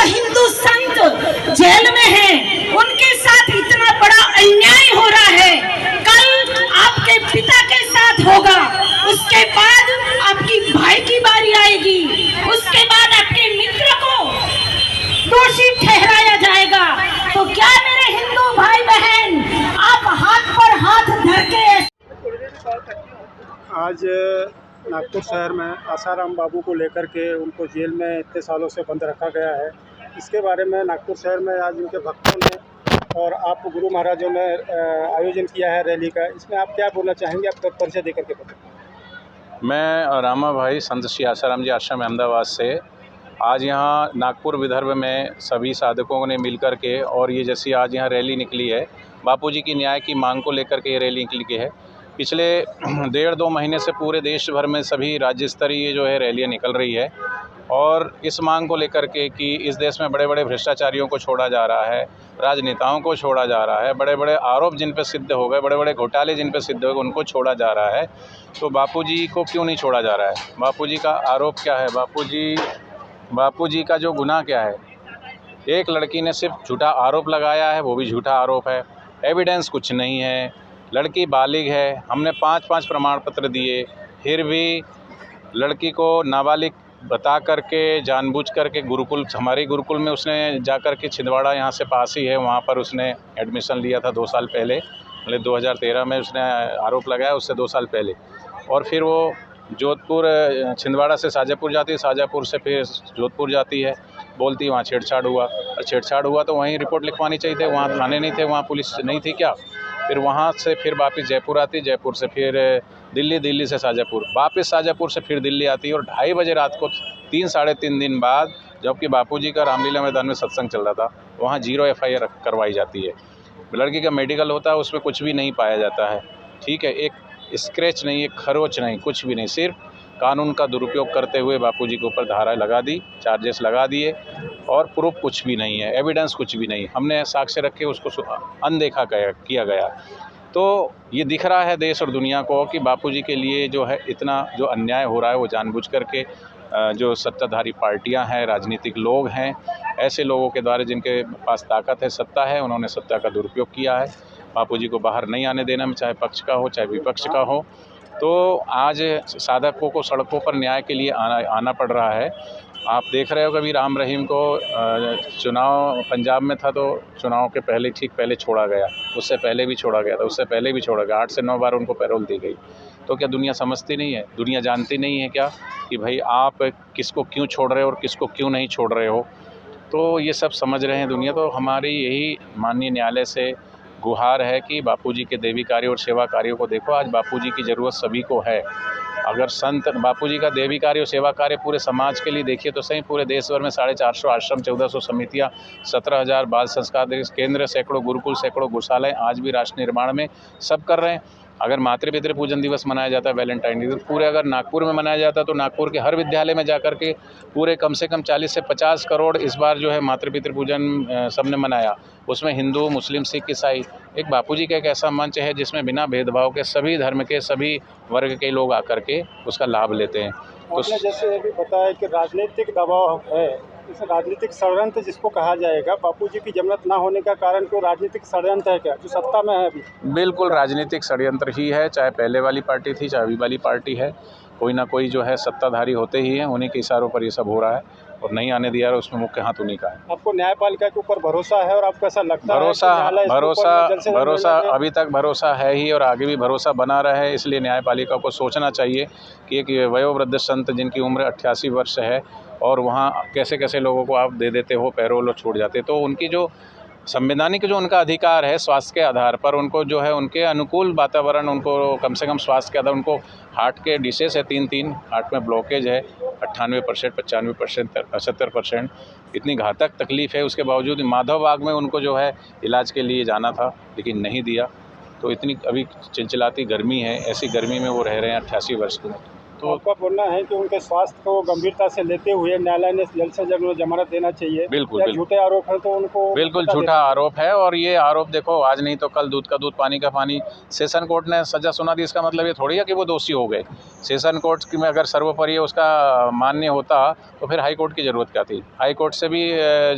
हिंदू संत jail में हैं, उनके साथ इतना बड़ा अन्याय हो रहा है। कल आपके पिता के साथ होगा, उसके बाद आपकी भाई की बारी आएगी, उसके बाद आपके मित्र को दोषी ठहराया जाएगा। तो क्या मेरे हिंदू भाई बहन, आप हाथ पर हाथ धर के आज नागपुर शहर में आसाराम बाबू को लेकर के उनको जेल में इतने सालों से बंद रखा गया है, इसके बारे में नागपुर शहर में आज उनके भक्तों ने और आप गुरु महाराजों ने आयोजन किया है रैली का। इसमें आप क्या बोलना चाहेंगे, आप परिचय देकर के बताएं। मैं रामा भाई संत श्री आसाराम जी आश्रम अहमदाबाद से आज यहाँ नागपुर विदर्भ में सभी साधकों ने मिलकर के और ये जैसी आज यहाँ रैली निकली है, बापूजी की न्याय की मांग को लेकर के ये रैली निकली है। पिछले 1.5-2 महीने से पूरे देश भर में सभी राज्य स्तरीय जो है रैलियाँ निकल रही है और इस मांग को लेकर के कि इस देश में बड़े बड़े भ्रष्टाचारियों को छोड़ा जा रहा है, राजनेताओं को छोड़ा जा रहा है, बड़े बड़े आरोप जिन पे सिद्ध हो गए, बड़े बड़े घोटाले जिन पे सिद्ध हो गए, उनको छोड़ा जा रहा है। तो बापूजी को क्यों नहीं छोड़ा जा रहा है? बापूजी का आरोप क्या है? बापूजी का जो गुनाह क्या है? एक लड़की ने सिर्फ झूठा आरोप लगाया है, वो भी झूठा आरोप है, एविडेंस कुछ नहीं है। लड़की बालिग है, हमने 5-5 प्रमाण पत्र दिए, फिर भी लड़की को नाबालिग बता करके जानबूझ करके गुरुकुल, हमारे गुरुकुल में उसने जा कर के छिंदवाड़ा यहाँ से पास ही है, वहाँ पर उसने एडमिशन लिया था 2 साल पहले, मतलब 2013 में उसने आरोप लगाया, उससे 2 साल पहले। और फिर वो जोधपुर, छिंदवाड़ा से शाजापुर जाती है, शाजापुर से फिर जोधपुर जाती है, बोलती है वहाँ छेड़छाड़ हुआ। और छेड़छाड़ हुआ तो वहीं रिपोर्ट लिखवानी चाहिए थे, वहाँ थाने नहीं थे, वहाँ पुलिस नहीं थी क्या? फिर वहाँ से फिर वापस जयपुर आती, जयपुर से फिर दिल्ली, दिल्ली से शाजापुर, वापस शाजापुर से फिर दिल्ली आती है। और 2:30 बजे रात को 3-3.5 दिन बाद, जबकि बापूजी का रामलीला मैदान में सत्संग चल रहा था, वहाँ 0 FIR करवाई जाती है। लड़की का मेडिकल होता है, उसमें कुछ भी नहीं पाया जाता है, ठीक है, एक स्क्रैच नहीं, एक खरोच नहीं, कुछ भी नहीं। सिर्फ कानून का दुरुपयोग करते हुए बापूजी के ऊपर धारा लगा दी, चार्जेस लगा दिए और प्रूफ कुछ भी नहीं है, एविडेंस कुछ भी नहीं, हमने साक्ष्य रखे उसको अनदेखा किया गया। तो ये दिख रहा है देश और दुनिया को कि बापूजी के लिए जो है इतना जो अन्याय हो रहा है, वो जानबूझ करके जो सत्ताधारी पार्टियां हैं, राजनीतिक लोग हैं, ऐसे लोगों के द्वारा जिनके पास ताकत है, सत्ता है, उन्होंने सत्ता का दुरुपयोग किया है। बापूजी को बाहर नहीं आने देना में, चाहे पक्ष का हो चाहे विपक्ष का हो। तो आज साधकों को सड़कों पर न्याय के लिए आना पड़ रहा है। आप देख रहे हो कभी राम रहीम को चुनाव पंजाब में था तो चुनाव के पहले, ठीक पहले छोड़ा गया, उससे पहले भी छोड़ा गया था, उससे पहले भी छोड़ा गया, 8 से 9 बार उनको पैरोल दी गई। तो क्या दुनिया समझती नहीं है, दुनिया जानती नहीं है क्या कि भाई आप किसको क्यों छोड़ रहे हो और किसको क्यों नहीं छोड़ रहे हो? तो ये सब समझ रहे हैं दुनिया। तो हमारी यही माननीय न्यायालय से गुहार है कि बापूजी के देवी कार्य और सेवा कार्यों को देखो। आज बापूजी की ज़रूरत सभी को है। अगर संत बापूजी का देवी कार्य और सेवा कार्य पूरे समाज के लिए देखिए तो सही, पूरे देश भर में 450 आश्रम, 1400 समितियाँ, 17,000 बाल संस्कार केंद्र, सैकड़ों गुरुकुल, सैकड़ों गौशालाएँ आज भी राष्ट्र निर्माण में सब कर रहे हैं। अगर मातृ पितृ पूजन दिवस मनाया जाता है, वैलेंटाइन डे, तो पूरे अगर नागपुर में मनाया जाता तो नागपुर के हर विद्यालय में जाकर के पूरे कम से कम 40 से 50 करोड़ इस बार जो है मातृ पितृ पूजन सबने मनाया। उसमें हिंदू, मुस्लिम, सिख, ईसाई, एक बापूजी का एक ऐसा मंच है जिसमें बिना भेदभाव के सभी धर्म के, सभी वर्ग के लोग आकर के उसका लाभ लेते हैं। तो जैसे अभी बताया कि राजनीतिक दबाव है, इस राजनीतिक षड्यंत्र जिसको कहा जाएगा, बापूजी की जमानत ना होने का कारण कोई राजनीतिक षड्यंत्र है क्या, जो सत्ता में है अभी? बिल्कुल राजनीतिक षड्यंत्र ही है, चाहे पहले वाली पार्टी थी चाहे अभी वाली पार्टी है, कोई ना कोई जो है सत्ताधारी होते ही हैं, उन्हीं के इशारों पर ये सब हो रहा है और नहीं आने दिया, उसमें मुख्य हाथ उन्हीं का है। आपको न्यायपालिका के ऊपर भरोसा है और आपको ऐसा लगता है? भरोसा अभी तक भरोसा है ही और आगे भी भरोसा बना रहे। इसलिए न्यायपालिका को सोचना चाहिए कि एक वयोवृद्ध संत जिनकी उम्र 88 वर्ष है और वहाँ कैसे कैसे लोगों को आप दे देते हो पैरोल और छूट जाते, तो उनकी जो संवैधानिक जो उनका अधिकार है स्वास्थ्य के आधार पर, उनको जो है उनके अनुकूल वातावरण, उनको कम से कम स्वास्थ्य के आधार, उनको हार्ट के डिसेस है 3 हार्ट में ब्लॉकेज है 98%, 95%, 78%, इतनी घातक तकलीफ़ है। उसके बावजूद माधवबाग में उनको जो है इलाज के लिए जाना था लेकिन नहीं दिया। तो इतनी अभी चिलचिलाती गर्मी है, ऐसी गर्मी में वो रह रहे हैं 88 वर्ष के। तो आपका बोलना है कि उनके स्वास्थ्य को गंभीरता से लेते हुए न्यायालय ने जल्द से जल्द जमानत देना चाहिए। बिल्कुल, या बिल्कुल। झूठे आरोप है तो उनको बिल्कुल सजा झूठा आरोप है, और ये आरोप देखो आज नहीं तो कल दूध का दूध पानी का पानी। सेशन कोर्ट ने सज़ा सुना दी, इसका मतलब ये थोड़ी है कि वो दोषी हो गए। सेशन कोर्ट में अगर सर्वोपरि उसका मान्य होता तो फिर हाई कोर्ट की ज़रूरत क्या थी। हाई कोर्ट से भी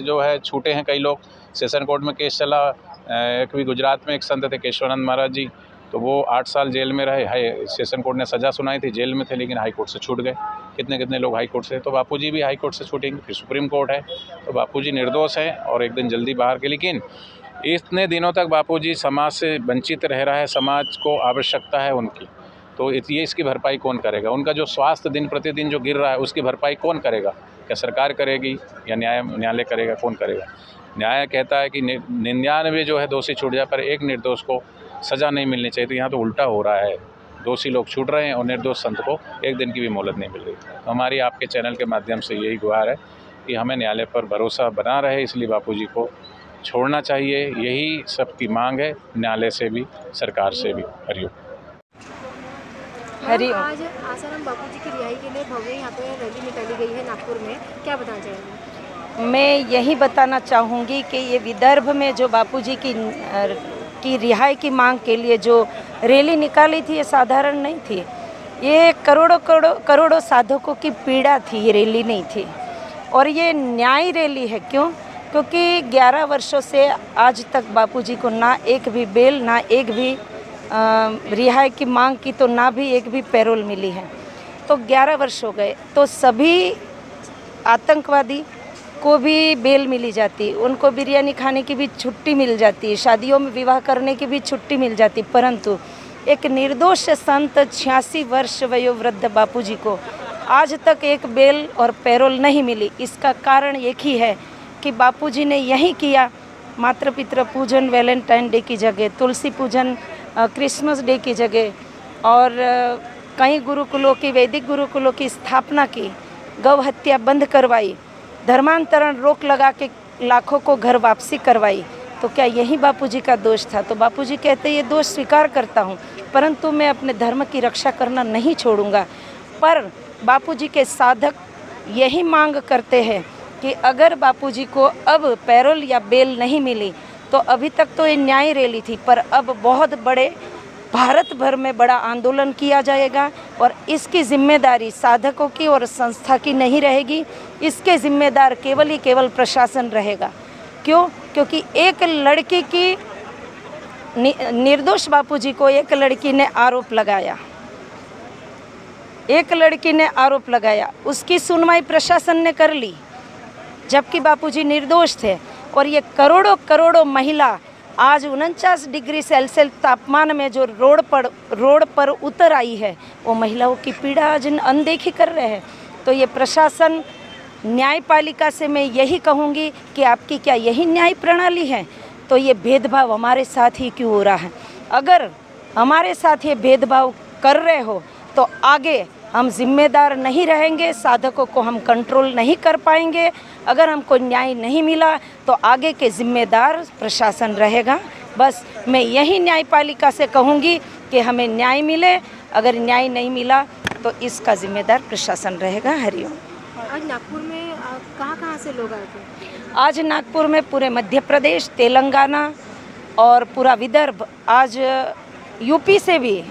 जो है छूटे हैं कई लोग। सेशन कोर्ट में केस चला, एक भी गुजरात में एक संत थे केशवानंद महाराज जी, तो वो 8 साल जेल में रहे। सेशन कोर्ट ने सज़ा सुनाई थी, जेल में थे, लेकिन हाई कोर्ट से छूट गए। कितने कितने लोग हाई कोर्ट से, तो बापूजी भी हाई कोर्ट से छूटेंगे। फिर सुप्रीम कोर्ट है, तो बापूजी निर्दोष हैं और एक दिन जल्दी बाहर के। लेकिन इतने दिनों तक बापूजी समाज से वंचित रह रहा है, समाज को आवश्यकता है उनकी, तो ये इसकी भरपाई कौन करेगा। उनका जो स्वास्थ्य दिन प्रतिदिन जो गिर रहा है उसकी भरपाई कौन करेगा। क्या सरकार करेगी या न्यायालय करेगा, कौन करेगा। न्याय कहता है कि 99 जो है दोषी छूट जाए, पर एक निर्दोष को सज़ा नहीं मिलनी चाहिए। तो यहाँ तो उल्टा हो रहा है, दोषी लोग छूट रहे हैं और निर्दोष संत को एक दिन की भी मोहलत नहीं मिल रही। तो हमारी आपके चैनल के माध्यम से यही गुहार है कि हमें न्यायालय पर भरोसा बना रहे, इसलिए बापूजी को छोड़ना चाहिए। यही सबकी मांग है, न्यायालय से भी, सरकार से भी। हरिओम। हरिओम। आज आसाराम बापूजी की रिहाई के लिए भव्य यहाँ पे रैली निकाली गई है नागपुर में, क्या बताना चाहेंगे। मैं यही बताना चाहूँगी कि ये विदर्भ में जो बापूजी की रिहाई की मांग के लिए जो रैली निकाली थी, ये साधारण नहीं थी। ये करोड़ों साधकों की पीड़ा थी, ये रैली नहीं थी। और ये न्याय रैली है। क्यों? क्योंकि 11 वर्षों से आज तक बापूजी को ना एक भी बेल, ना एक भी रिहाई की मांग की, तो ना भी एक भी पैरोल मिली है। तो 11 वर्ष हो गए, तो सभी आतंकवादी को भी बेल मिली जाती, उनको बिरयानी खाने की भी छुट्टी मिल जाती, शादियों में विवाह करने की भी छुट्टी मिल जाती, परंतु एक निर्दोष संत 86 वर्ष वयोवृद्ध बापूजी को आज तक एक बेल और पैरोल नहीं मिली। इसका कारण एक ही है कि बापूजी ने यही किया, मातृ पितृ पूजन वैलेंटाइन डे की जगह, तुलसी पूजन क्रिसमस डे की जगह, और कई गुरुकुलों की, वैदिक गुरुकुलों की स्थापना की, गौ हत्या बंद करवाई, धर्मांतरण रोक लगा के लाखों को घर वापसी करवाई। तो क्या यही बापूजी का दोष था? तो बापूजी कहते ये दोष स्वीकार करता हूँ, परंतु मैं अपने धर्म की रक्षा करना नहीं छोड़ूंगा। पर बापूजी के साधक यही मांग करते हैं कि अगर बापूजी को अब पैरोल या बेल नहीं मिली, तो अभी तक तो ये न्याय रैली थी, पर अब बहुत बड़े भारत भर में बड़ा आंदोलन किया जाएगा और इसकी जिम्मेदारी साधकों की और संस्था की नहीं रहेगी। इसके जिम्मेदार केवल प्रशासन रहेगा। क्यों? क्योंकि एक लड़की की, निर्दोष बापूजी को एक लड़की ने आरोप लगाया, उसकी सुनवाई प्रशासन ने कर ली, जबकि बापूजी निर्दोष थे। और ये करोड़ों महिला आज 49 डिग्री सेल्सियस तापमान में जो रोड पर उतर आई है, वो महिलाओं की पीड़ा आज अनदेखी कर रहे हैं। तो ये प्रशासन, न्यायपालिका से मैं यही कहूँगी कि आपकी क्या यही न्याय प्रणाली है? तो ये भेदभाव हमारे साथ ही क्यों हो रहा है? अगर हमारे साथ ये भेदभाव कर रहे हो तो आगे हम जिम्मेदार नहीं रहेंगे, साधकों को हम कंट्रोल नहीं कर पाएंगे। अगर हमको न्याय नहीं मिला तो आगे के जिम्मेदार प्रशासन रहेगा। बस मैं यही न्यायपालिका से कहूँगी कि हमें न्याय मिले, अगर न्याय नहीं मिला तो इसका जिम्मेदार प्रशासन रहेगा। हरिओम। आज नागपुर में कहाँ से लोग आए थे? आज नागपुर में पूरे मध्य प्रदेश, तेलंगाना और पूरा विदर्भ, आज यूपी से भी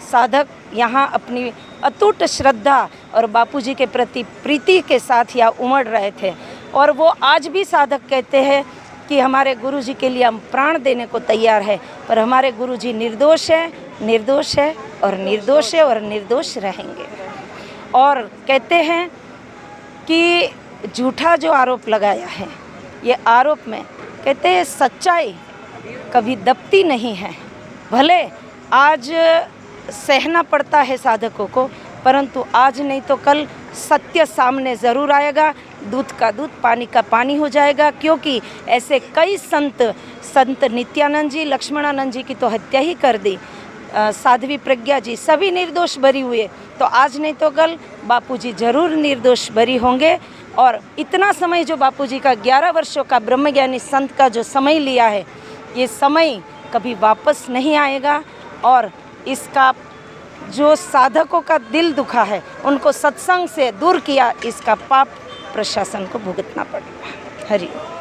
साधक यहाँ अपनी अटूट श्रद्धा और बापूजी के प्रति प्रीति के साथ यहाँ उमड़ रहे थे। और वो आज भी साधक कहते हैं कि हमारे गुरुजी के लिए हम प्राण देने को तैयार है, पर हमारे गुरुजी निर्दोष है और निर्दोष रहेंगे। और कहते हैं कि झूठा जो आरोप लगाया है, ये आरोप में कहते हैं सच्चाई कभी दबती नहीं है। भले आज सहना पड़ता है साधकों को, परंतु आज नहीं तो कल सत्य सामने ज़रूर आएगा, दूध का दूध, पानी का पानी हो जाएगा। क्योंकि ऐसे कई संत नित्यानंद जी, लक्ष्मणानंद जी की तो हत्या ही कर दी, साध्वी प्रज्ञा जी, सभी निर्दोष बरी हुए। तो आज नहीं तो कल बापूजी जरूर निर्दोष बरी होंगे। और इतना समय जो बापूजी का 11 वर्षों का ब्रह्मज्ञानी संत का जो समय लिया है, ये समय कभी वापस नहीं आएगा और इसका जो साधकों का दिल दुखा है उनको सत्संग से दूर किया, इसका पाप प्रशासन को भुगतना पड़ेगा। हरि ओम।